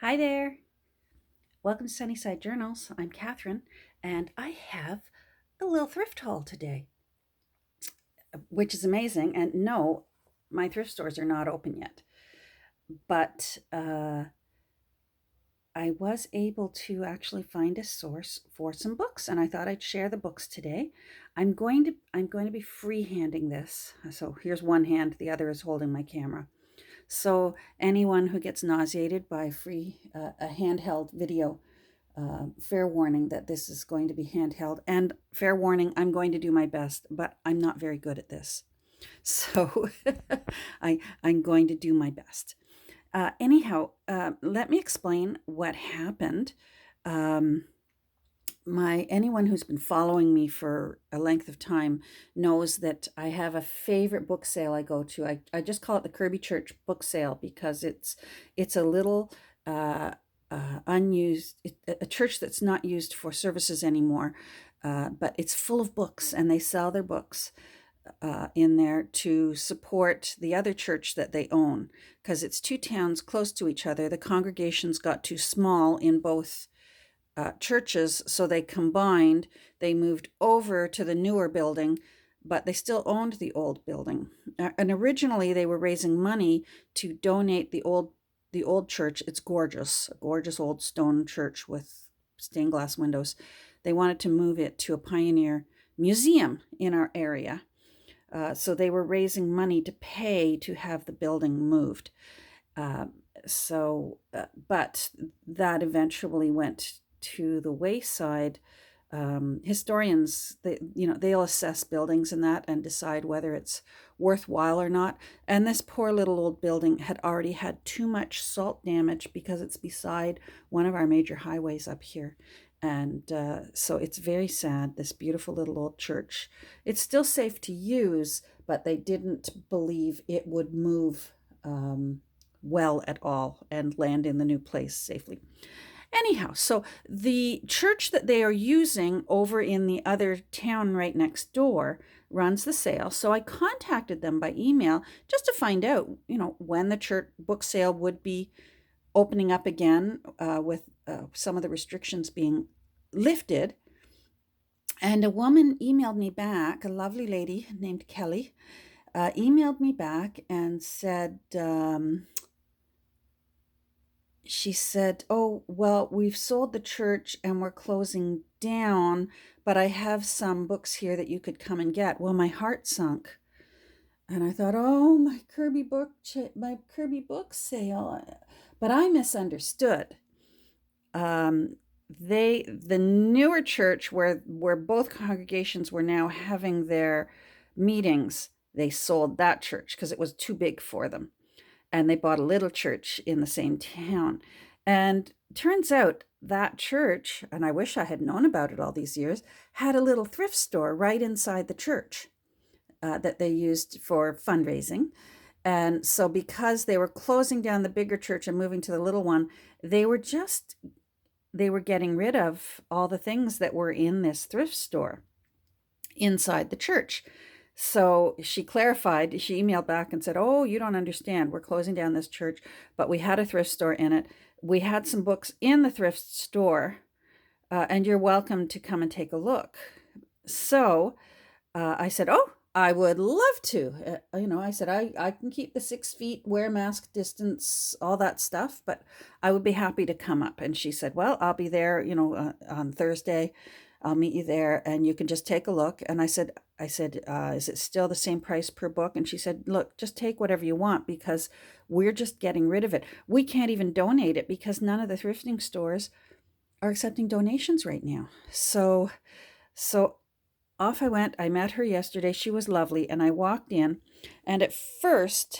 Hi there. Welcome to Sunnyside Journals. I'm Catherine, and I have a little thrift haul today, which is amazing. And no, my thrift stores are not open yet, but I was able to actually find a source for some books, and I thought I'd share the books today. I'm going to be freehanding this. So here's one hand, the other is holding my camera. So anyone who gets nauseated by a handheld video, fair warning that this is going to be handheld, and fair warning, I'm going to do my best, but I'm not very good at this. So I'm going to do my best. Anyhow, let me explain what happened. Um, my Anyone who's been following me for a length of time knows that I have a favorite book sale I go to. I just call it the Kirby Church book sale because it's a little unused, a church that's not used for services anymore, but it's full of books, and they sell their books in there to support the other church that they own, because it's two towns close to each other. The congregations got too small in both churches, so they combined. They moved over to the newer building, but they still owned the old building. And originally, they were raising money to donate the old church. It's gorgeous, a gorgeous old stone church with stained glass windows. They wanted to move it to a pioneer museum in our area. So they were raising money to pay to have the building moved. Uh, but that eventually went to the wayside. Historians, they'll assess buildings and that and decide whether it's worthwhile or not. And this poor little old building had already had too much salt damage because it's beside one of our major highways up here. And so it's very sad, this beautiful little old church. It's still safe to use, but they didn't believe it would move well at all and land in the new place safely. Anyhow, so the church that they are using over in the other town right next door runs the sale. So I contacted them by email just to find out, when the church book sale would be opening up again, with some of the restrictions being lifted. And a woman emailed me back, a lovely lady named Kelly, emailed me back and said, she said, "Oh, well, we've sold the church and we're closing down, but I have some books here that you could come and get." Well, my heart sunk. And I thought, "Oh, my Kirby book sale." But I misunderstood. The newer church where both congregations were now having their meetings, they sold that church because it was too big for them, and they bought a little church in the same town. And turns out that church, and I wish I had known about it all these years, had a little thrift store right inside the church that they used for fundraising. And so because they were closing down the bigger church and moving to the little one, they were getting rid of all the things that were in this thrift store inside the church. So she clarified, she emailed back and said, "Oh, you don't understand. We're closing down this church, but we had a thrift store in it. We had some books in the thrift store, and you're welcome to come and take a look." So I said, "Oh, I would love to." I said, I can keep the 6 feet, wear mask distance, all that stuff, but I would be happy to come up. And she said, "Well, I'll be there, on Thursday. I'll meet you there and you can just take a look." And I said, "Is it still the same price per book?" And she said, "Look, just take whatever you want because we're just getting rid of it. We can't even donate it because none of the thrifting stores are accepting donations right now." So off I went. I met her yesterday. She was lovely. And I walked in. And at first,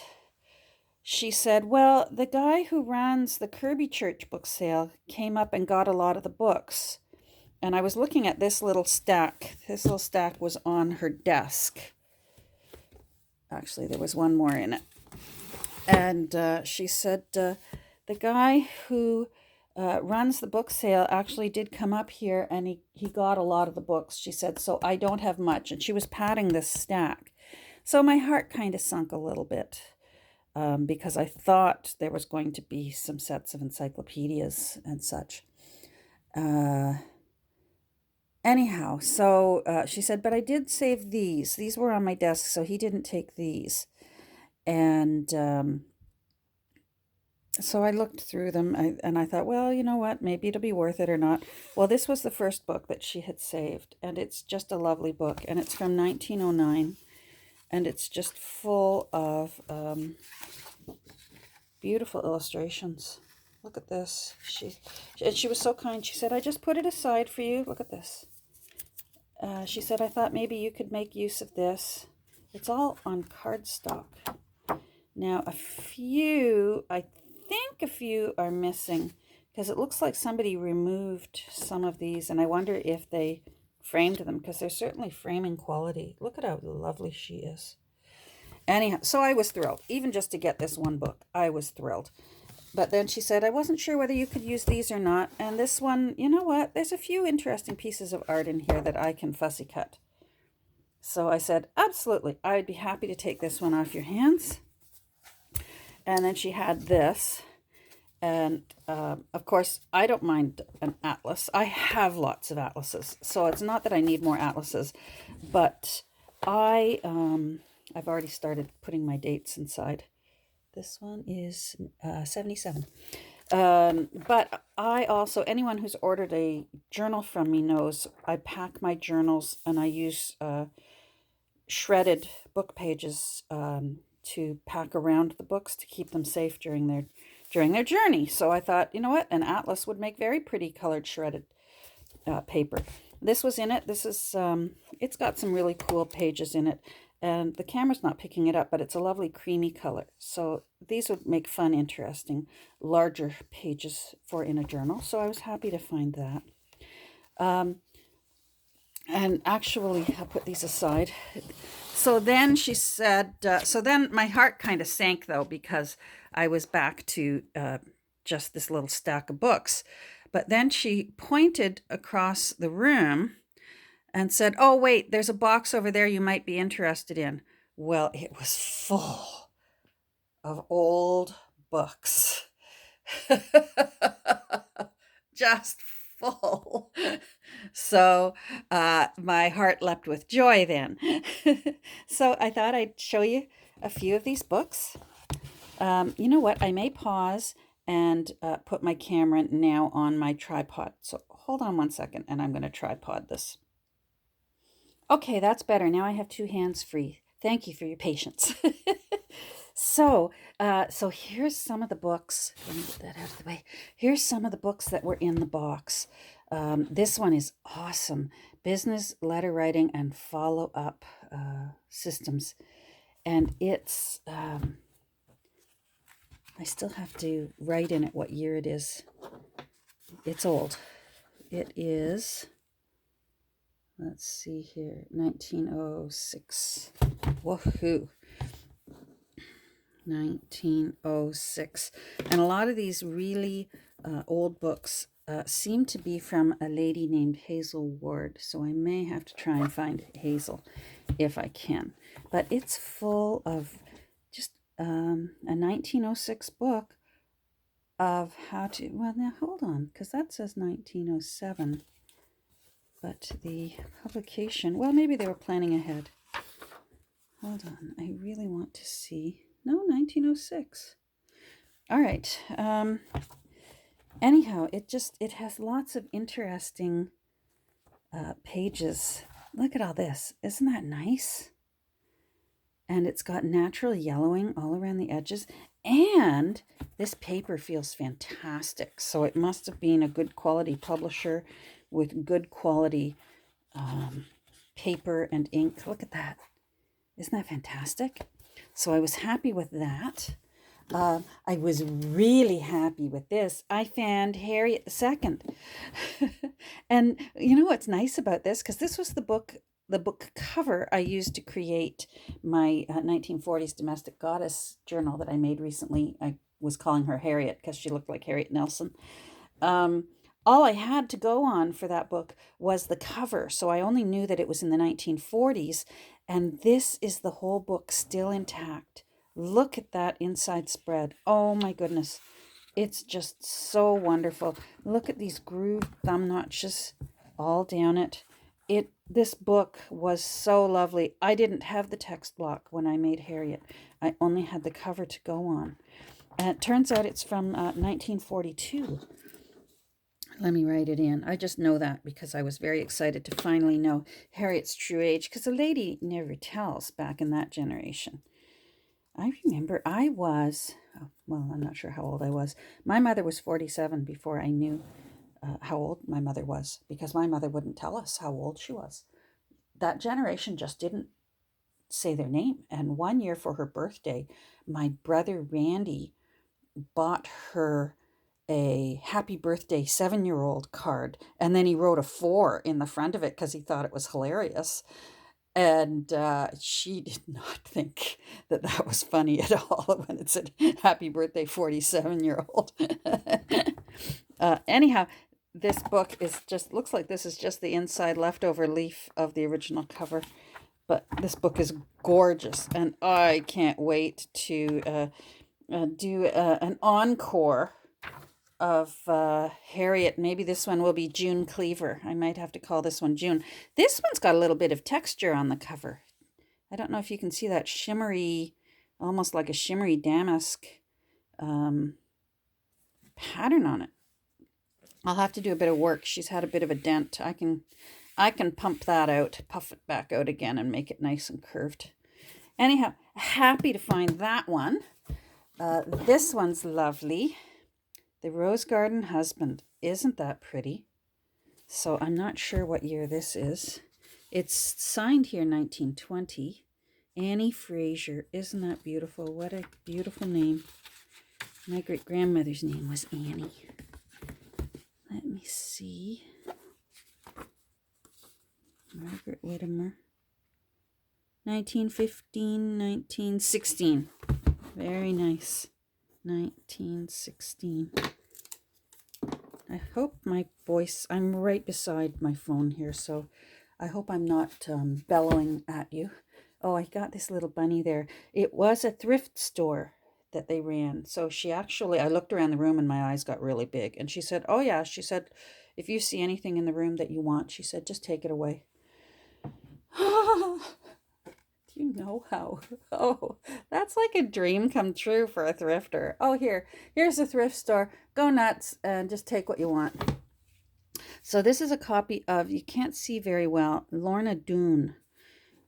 she said, "Well, the guy who runs the Kirby Church book sale came up and got a lot of the books." And I was looking at this little stack. This little stack was on her desk. Actually, there was one more in it. And she said, "The guy who runs the book sale actually did come up here and he got a lot of the books." She said, "So I don't have much." And she was patting this stack. So my heart kind of sunk a little bit. because I thought there was going to be some sets of encyclopedias and such. Anyhow, so she said, but I did save these. These were on my desk, so he didn't take these. And so I looked through them and I thought, well, you know what? Maybe it'll be worth it or not. Well, this was the first book that she had saved, and it's just a lovely book. And it's from 1909, and it's just full of beautiful illustrations. Look at this. She was so kind. She said, I just put it aside for you. Look at this. She said, I thought maybe you could make use of this. It's all on cardstock. Now, I think a few are missing because it looks like somebody removed some of these, and I wonder if they framed them because they're certainly framing quality. Look at how lovely she is. Anyhow, so I was thrilled. Even just to get this one book, I was thrilled. But then she said, I wasn't sure whether you could use these or not. And this one, you know what? There's a few interesting pieces of art in here that I can fussy cut. So I said, absolutely. I'd be happy to take this one off your hands. And then she had this. And of course, I don't mind an atlas. I have lots of atlases. So it's not that I need more atlases. But I've already started putting my dates inside. This one is 77. But I also, anyone who's ordered a journal from me knows I pack my journals and I use shredded book pages to pack around the books to keep them safe during their journey. So I thought, you know what, an atlas would make very pretty colored shredded paper. This was in it. This is, it's got some really cool pages in it. And the camera's not picking it up, but it's a lovely creamy color. So these would make fun, interesting, larger pages for in a journal. So I was happy to find that. And actually, I'll put these aside. So then she said, so then my heart kind of sank, though, because I was back to just this little stack of books. But then she pointed across the room and said, oh, wait, there's a box over there you might be interested in. Well, it was full of old books. Just full. So my heart leapt with joy then. So I thought I'd show you a few of these books. You know what? I may pause and put my camera now on my tripod. So hold on one second, and I'm going to tripod this. Okay, that's better. Now I have two hands free. Thank you for your patience. So here's some of the books. Let me get that out of the way. Here's some of the books that were in the box. This one is awesome. Business, letter writing, and follow-up systems. And it's, I still have to write in it what year it is. It's old. It is... Let's see here, 1906. Woohoo! 1906. And a lot of these really old books seem to be from a lady named Hazel Ward. So I may have to try and find Hazel if I can. But it's full of just a 1906 book of how to... Well, now hold on, because that says 1907. But the publication, well, maybe they were planning ahead. Hold on, I really want to see. No, 1906. All right. Anyhow, it has lots of interesting pages. Look at all this. Isn't that nice? And it's got natural yellowing all around the edges. And this paper feels fantastic. So it must have been a good quality publisher with good quality paper and ink. Look at that. Isn't that fantastic? So I was happy with that. I was really happy with this. I found Harriet II. And you know what's nice about this? Because this was the book cover I used to create my 1940s Domestic Goddess journal that I made recently. I was calling her Harriet because she looked like Harriet Nelson. All I had to go on for that book was the cover, so I only knew that it was in the 1940s, and this is the whole book still intact. Look at that inside spread. Oh my goodness. It's just so wonderful. Look at these grooved thumb notches all down it. This book was so lovely. I didn't have the text block when I made Harriet. I only had the cover to go on. And it turns out it's from 1942. Let me write it in. I just know that because I was very excited to finally know Harriet's true age, because a lady never tells back in that generation. I remember I was, well, I'm not sure how old I was. My mother was 47 before I knew how old my mother was, because my mother wouldn't tell us how old she was. That generation just didn't say their name. And one year for her birthday, my brother Randy bought her a happy birthday 7-year-old card, and then he wrote a 4 in the front of it because he thought it was hilarious. And she did not think that that was funny at all when it said happy birthday 47-year-old. Anyhow, this book is just, looks like this is just the inside leftover leaf of the original cover. But this book is gorgeous, and I can't wait to do an encore of Harriet. Maybe this one will be June Cleaver. I might have to call this one June. This one's got a little bit of texture on the cover. I don't know if you can see that shimmery, almost like a shimmery damask pattern on it. I'll have to do a bit of work. She's had a bit of a dent. I can pump that out, puff it back out again, and make it nice and curved. Anyhow, happy to find that one. This one's lovely. The Rose Garden Husband. Isn't that pretty? So I'm not sure what year this is. It's signed here 1920. Annie Fraser. Isn't that beautiful? What a beautiful name. My great-grandmother's name was Annie. Let me see. Margaret Whittimer. 1915, 1916. Very nice. 1916. I hope my voice, I'm right beside my phone here, so I hope I'm not bellowing at you. Oh, I got this little bunny there. It was a thrift store that they ran. So she actually, I looked around the room and my eyes got really big. And she said, oh yeah, she said, if you see anything in the room that you want, she said, just take it away. Do you know how? Oh, that's like a dream come true for a thrifter. Oh, here's a thrift store. Go nuts and just take what you want. So this is a copy of, you can't see very well, Lorna Doone,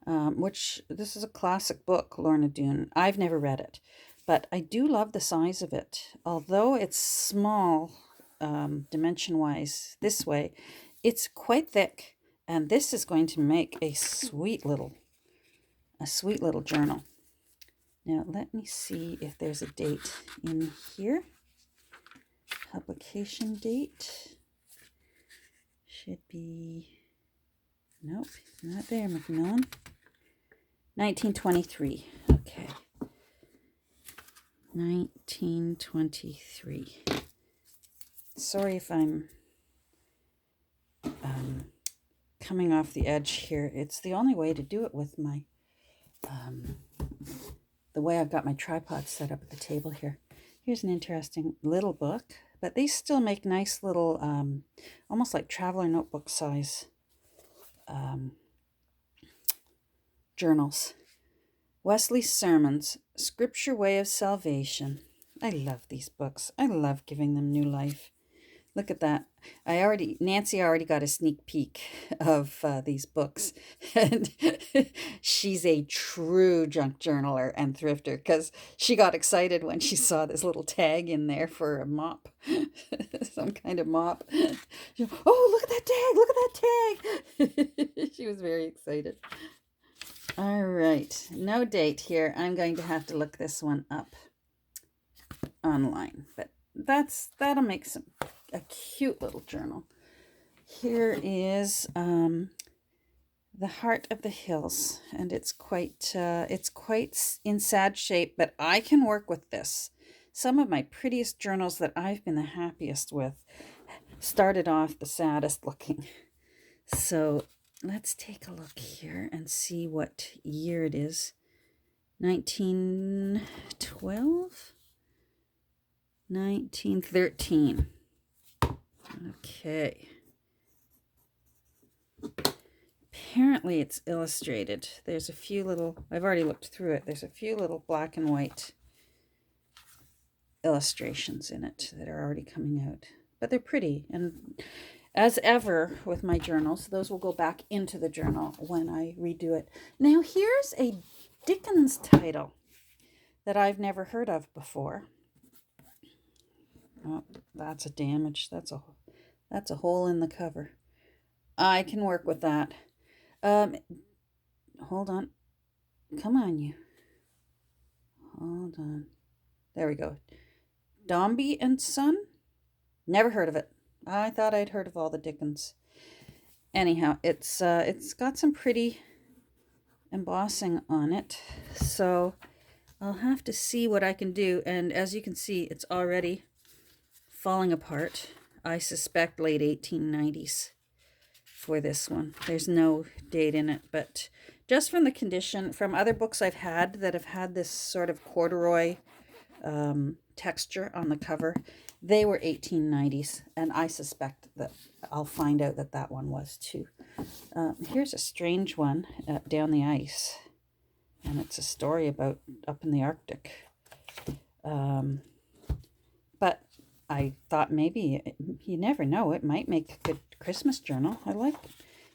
which this is a classic book, Lorna Doone. I've never read it, but I do love the size of it. Although it's small dimension-wise this way, it's quite thick, and this is going to make a sweet little journal. Now let me see if there's a date in here. Publication date should be, nope, not there, Macmillan. 1923. Okay. 1923. Sorry if I'm coming off the edge here. It's the only way to do it with my the way I've got my tripod set up at the table here. Here's an interesting little book, but these still make nice little almost like traveler notebook size journals. Wesley's Sermons, Scripture Way of Salvation. I love these books. I love giving them new life. Look at that. Nancy already got a sneak peek of these books. And she's a true junk journaler and thrifter, because she got excited when she saw this little tag in there for a mop. Some kind of mop. Oh, look at that tag. Look at that tag. She was very excited. All right. No date here. I'm going to have to look this one up online. But that'll make a cute little journal. Here is The Heart of the Hills, and it's quite in sad shape, but I can work with this. Some of my prettiest journals that I've been the happiest with started off the saddest looking. So let's take a look here and see what year it is. 1912? 1913. Okay. Apparently it's illustrated. There's a few little, I've already looked through it. There's a few little black and white illustrations in it that are already coming out. But they're pretty. And as ever with my journals, those will go back into the journal when I redo it. Now here's a Dickens title that I've never heard of before. Oh, that's a damage. That's a hole in the cover. I can work with that. Hold on. Come on, you. Hold on. There we go. Dombey and Son? Never heard of it. I thought I'd heard of all the Dickens. Anyhow, it's got some pretty embossing on it. So I'll have to see what I can do. And as you can see, it's already falling apart. I suspect late 1890s for this one. There's no date in it, but just from the condition, from other books I've had that have had this sort of corduroy texture on the cover, they were 1890s, and I suspect that I'll find out that that one was too. Here's a strange one, Down the Ice, and it's a story about up in the Arctic. But I thought maybe, you never know, it might make a good Christmas journal. I like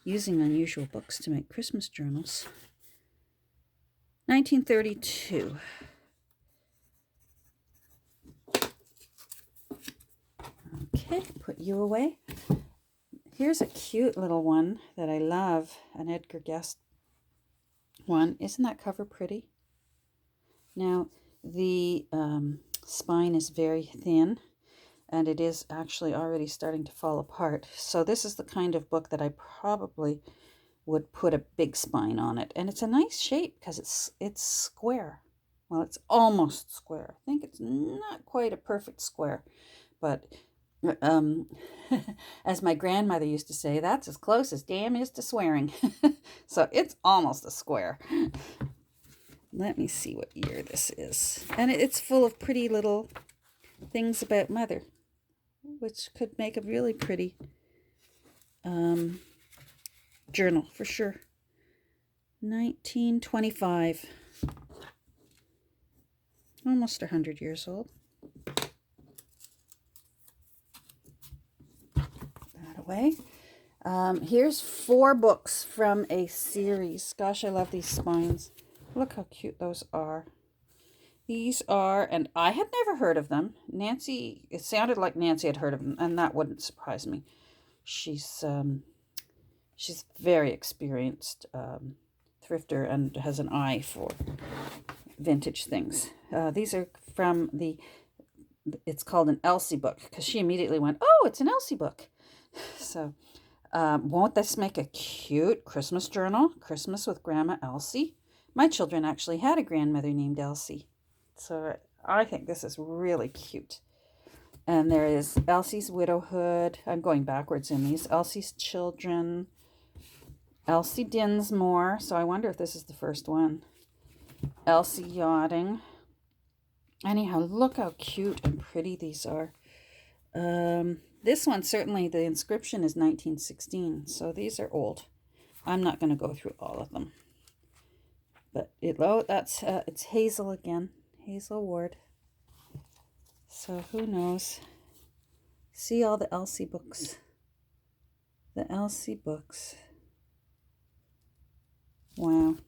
using unusual books to make Christmas journals. 1932. Okay, put you away. Here's a cute little one that I love, an Edgar Guest one. Isn't that cover pretty? Now, the spine is very thin, and it is actually already starting to fall apart. So this is the kind of book that I probably would put a big spine on it. And it's a nice shape because it's square. Well, it's almost square. I think it's not quite a perfect square, but as my grandmother used to say, that's as close as damn is to swearing. So it's almost a square. Let me see what year this is. And it's full of pretty little things about Mother, which could make a really pretty journal for sure. 1925. Almost 100 years old. That away. Here's 4 books from a series. Gosh, I love these spines. Look how cute those are. These are, and I had never heard of them. Nancy, it sounded like Nancy had heard of them, and that wouldn't surprise me. She's very experienced thrifter and has an eye for vintage things. These are from it's called an Elsie book, because she immediately went, oh, it's an Elsie book. So won't this make a cute Christmas journal? Christmas with Grandma Elsie. My children actually had a grandmother named Elsie. So I think this is really cute. And there is Elsie's Widowhood. I'm going backwards in these. Elsie's Children. Elsie Dinsmore. So I wonder if this is the first one. Elsie Yachting. Anyhow, look how cute and pretty these are. This one, certainly the inscription is 1916. So these are old. I'm not going to go through all of them. But it's Hazel again. Hazel Ward. So who knows? See all the Elsie books. The Elsie books. Wow.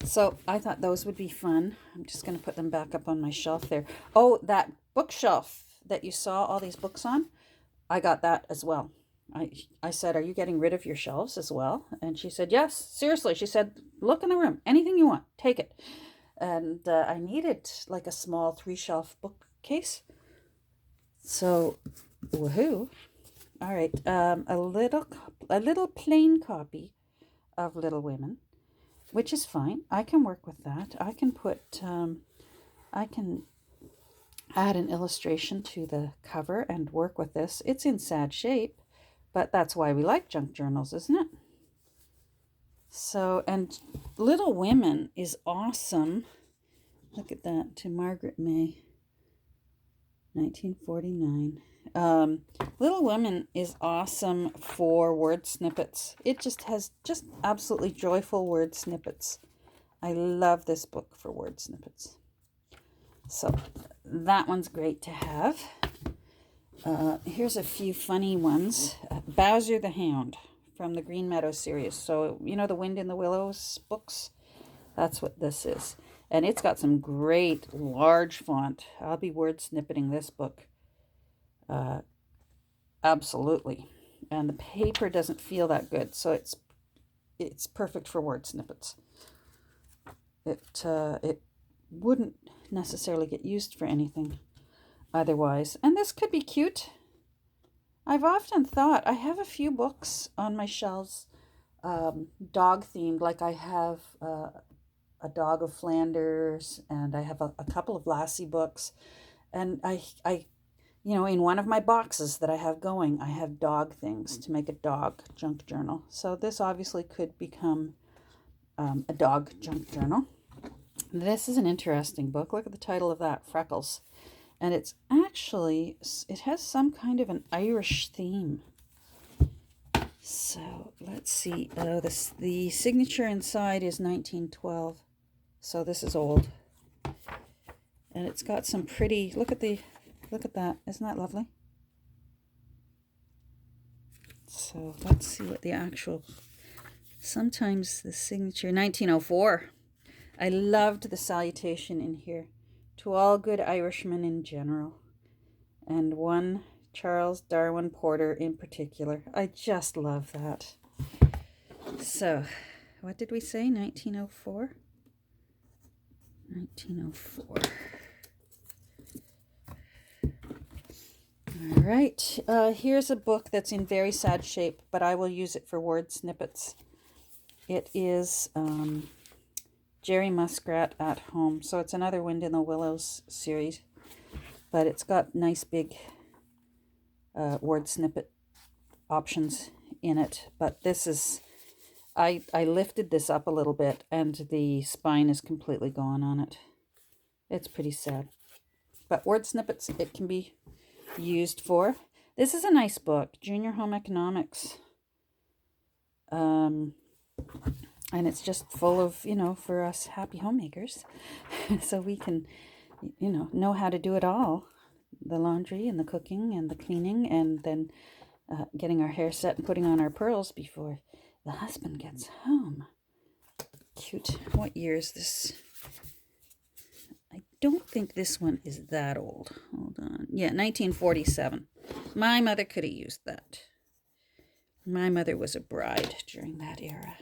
So I thought those would be fun. I'm just going to put them back up on my shelf there. Oh, that bookshelf that you saw all these books on, I got that as well. I said, are you getting rid of your shelves as well? And she said, yes, seriously. She said, look in the room. Anything you want, take it. And I needed like a small 3-shelf bookcase. So, woohoo. All right. A little plain copy of Little Women, which is fine. I can work with that. I can add an illustration to the cover and work with this. It's in sad shape, but that's why we like junk journals, isn't it? So, and Little Women is awesome Look at that, to Margaret May, 1949. Little Women is awesome for word snippets. It just has just absolutely joyful word snippets. I love this book for word snippets. So that one's great to have. Here's a few funny ones. Bowser the Hound from the Green Meadow series. So, you know, the Wind in the Willows books? That's what this is. And it's got some great large font. I'll be word snippeting this book. Absolutely. And the paper doesn't feel that good, so it's perfect for word snippets. It wouldn't necessarily get used for anything otherwise. And this could be cute. I've often thought, I have a few books on my shelves, dog themed, like I have a Dog of Flanders, and I have a couple of Lassie books, and I in one of my boxes that I have going, I have dog things to make a dog junk journal. So this obviously could become a dog junk journal. This is an interesting book. Look at the title of that, Freckles. And it has some kind of an Irish theme. So let's see. The signature inside is 1912. So this is old. And it's got some pretty, look at that. Isn't that lovely? So let's see what the actual, sometimes the signature, 1904. I loved the salutation in here. To all good Irishmen in general. And one Charles Darwin Porter in particular. I just love that. So, what did we say? 1904? 1904. All right. Here's a book that's in very sad shape, but I will use it for word snippets. It is Jerry Muskrat at Home. So it's another Wind in the Willows series, but it's got nice big word snippet options in it. But this is, I lifted this up a little bit and the spine is completely gone on it. It's pretty sad. But word snippets, it can be used for. This is a nice book, Junior Home Economics. And it's just full of, for us happy homemakers. So we can, know how to do it all. The laundry and the cooking and the cleaning, and then getting our hair set and putting on our pearls before the husband gets home. Cute. What year is this? I don't think this one is that old. Hold on. Yeah, 1947. My mother could have used that. My mother was a bride during that era.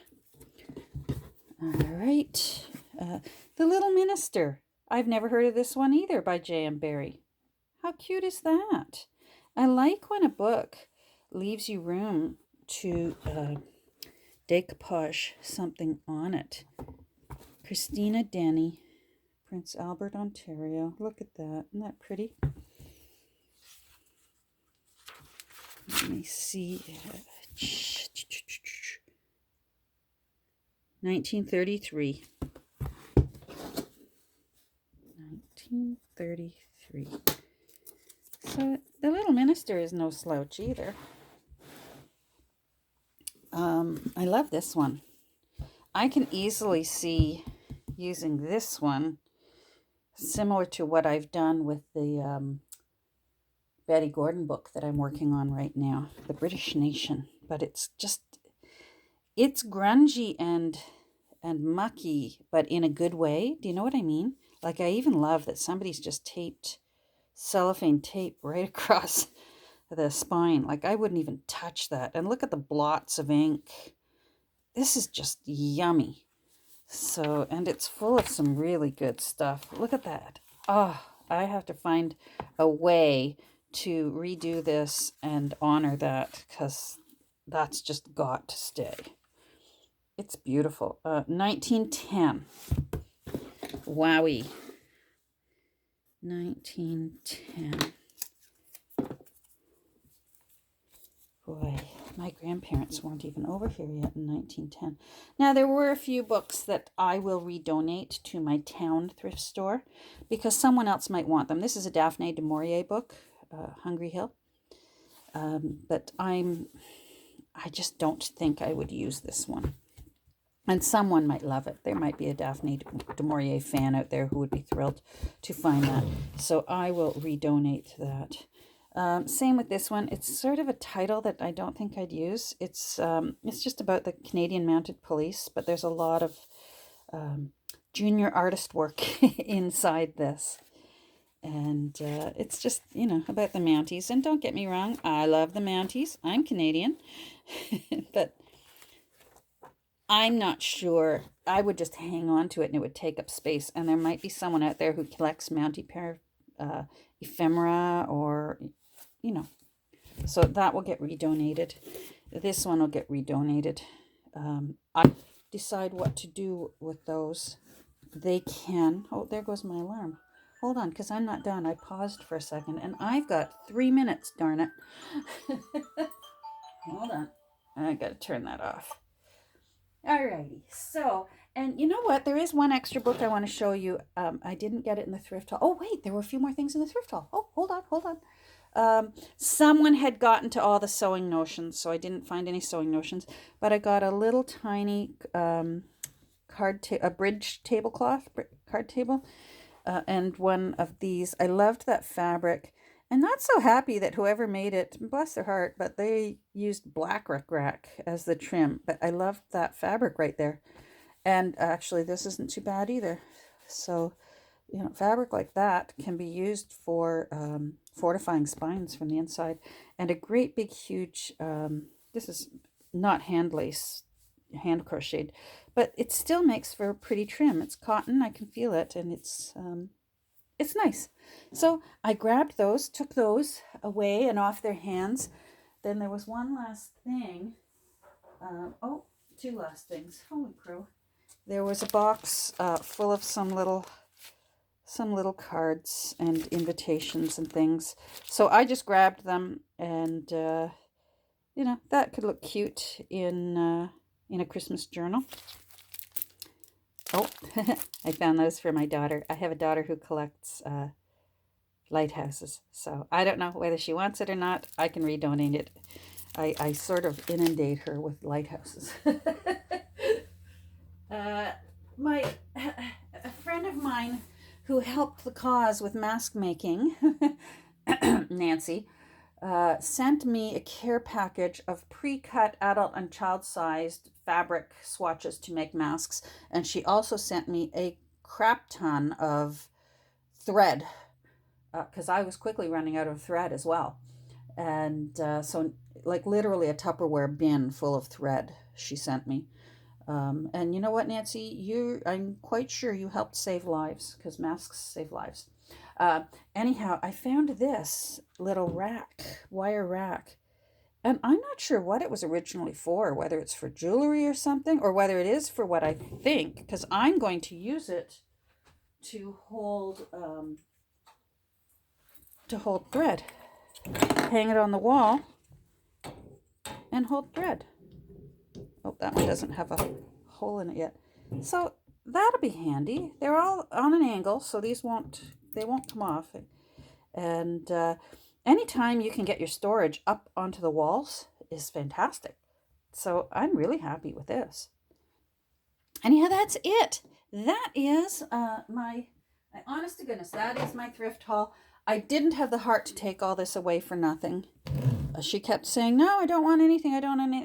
All right. The Little Minister. I've never heard of this one either, by J.M. Barrie. How cute is that? I like when a book leaves you room to decoupage something on it. Christina Denny, Prince Albert, Ontario. Look at that. Isn't that pretty? Let me see. 1933. 1933. So The Little Minister is no slouch either. I love this one. I can easily see using this one similar to what I've done with the Betty Gordon book that I'm working on right now, The British Nation. But it's grungy and mucky, but in a good way. Do you know what I mean? Like, I even love that somebody's just taped cellophane tape right across the spine. Like, I wouldn't even touch that. And look at the blots of ink. This is just yummy. So, and it's full of some really good stuff. Look at that. Oh, I have to find a way to redo this and honor that, because that's just got to stay. It's beautiful. 1910. Wowie. 1910. Boy, my grandparents grandparents weren't even over here yet in 1910. Now, there were a few books that I will redonate to my town thrift store because someone else might want them. This is a Daphne du Maurier book, Hungry Hill. But I just don't think I would use this one. And someone might love it. There might be a Daphne du Maurier fan out there who would be thrilled to find that. So I will redonate that. Same with this one. It's sort of a title that I don't think I'd use. It's just about the Canadian Mounted Police, but there's a lot of junior artist work inside this. And it's just, about the Mounties. And don't get me wrong, I love the Mounties. I'm Canadian. But I'm not sure. I would just hang on to it and it would take up space. And there might be someone out there who collects Mountie ephemera or, So that will get redonated. This one will get redonated. I decide what to do with those. They can. Oh, there goes my alarm. Hold on, because I'm not done. I paused for a second, and I've got 3 minutes, darn it. Hold on. I got to turn that off. Alrighty. So, and you know what? There is one extra book I want to show you. I didn't get it in the thrift haul. Oh, wait. There were a few more things in the thrift haul. Oh, hold on. Someone had gotten to all the sewing notions, so I didn't find any sewing notions. But I got a little tiny a bridge tablecloth, card table. And one of these. I loved that fabric. And not so happy that whoever made it, bless their heart, but they used black rickrack as the trim. But I loved that fabric right there. And actually, this isn't too bad either. So, fabric like that can be used for fortifying spines from the inside. And a great big huge, this is not hand lace, hand crocheted, but it still makes for a pretty trim. It's cotton, I can feel it, and it's nice. So I grabbed those, took those away and off their hands. Then there was one last thing. Two last things. Holy crow! There was a box full of some little cards and invitations and things. So I just grabbed them, and that could look cute in a Christmas journal. Oh, I found those for my daughter. I have a daughter who collects lighthouses. So I don't know whether she wants it or not. I can redonate it. I sort of inundate her with lighthouses. A friend of mine who helped the cause with mask making, Nancy, sent me a care package of pre-cut adult and child-sized fabric swatches to make masks. And she also sent me a crap ton of thread because I was quickly running out of thread as well. And so like literally a Tupperware bin full of thread she sent me. And you know what, Nancy? I'm quite sure you helped save lives because masks save lives. Anyhow, I found this little wire rack, and I'm not sure what it was originally for, whether it's for jewelry or something, or whether it is for what I think, because I'm going to use it to hold thread. Hang it on the wall and hold thread. Oh, that one doesn't have a hole in it yet. So that'll be handy. They're all on an angle, so they won't come off. And anytime you can get your storage up onto the walls is fantastic. So I'm really happy with this. Anyhow, that's it. That is honest to goodness, that is my thrift haul. I didn't have the heart to take all this away for nothing. She kept saying, no, I don't want anything,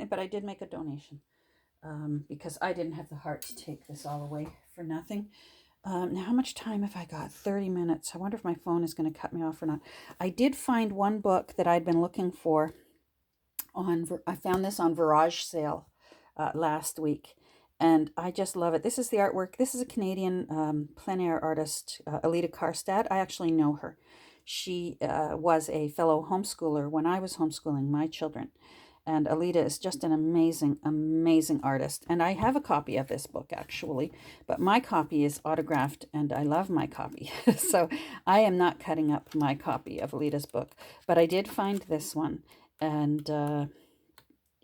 but I did make a donation because I didn't have the heart to take this all away for nothing. Now, how much time have I got? 30 minutes. I wonder if my phone is going to cut me off or not. I did find one book that I'd been looking for. I found this on Virage sale last week, and I just love it. This is the artwork. This is a Canadian plein air artist, Alita Karstad. I actually know her. She was a fellow homeschooler when I was homeschooling my children. And Alita is just an amazing, amazing artist. And I have a copy of this book, actually. But my copy is autographed, and I love my copy. So I am not cutting up my copy of Alita's book. But I did find this one. And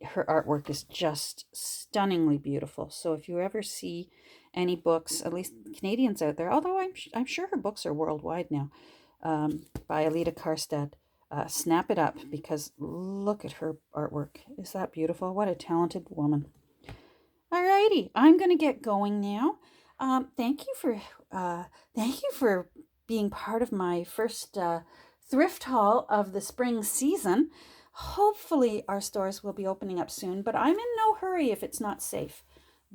her artwork is just stunningly beautiful. So if you ever see any books, at least Canadians out there, although I'm sure her books are worldwide now, by Alita Karstad, snap it up because look at her artwork. Is that beautiful? What a talented woman. Alrighty, I'm gonna get going now. Thank you for being part of my first thrift haul of the spring season. Hopefully, our stores will be opening up soon, but I'm in no hurry if it's not safe.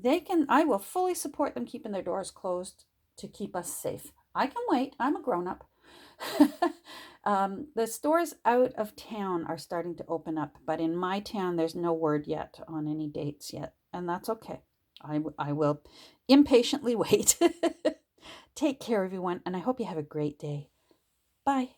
I will fully support them keeping their doors closed to keep us safe. I can wait. I'm a grown up. The stores out of town are starting to open up, but in my town, there's no word yet on any dates yet, and that's okay. I will impatiently wait. Take care, everyone, and I hope you have a great day. Bye.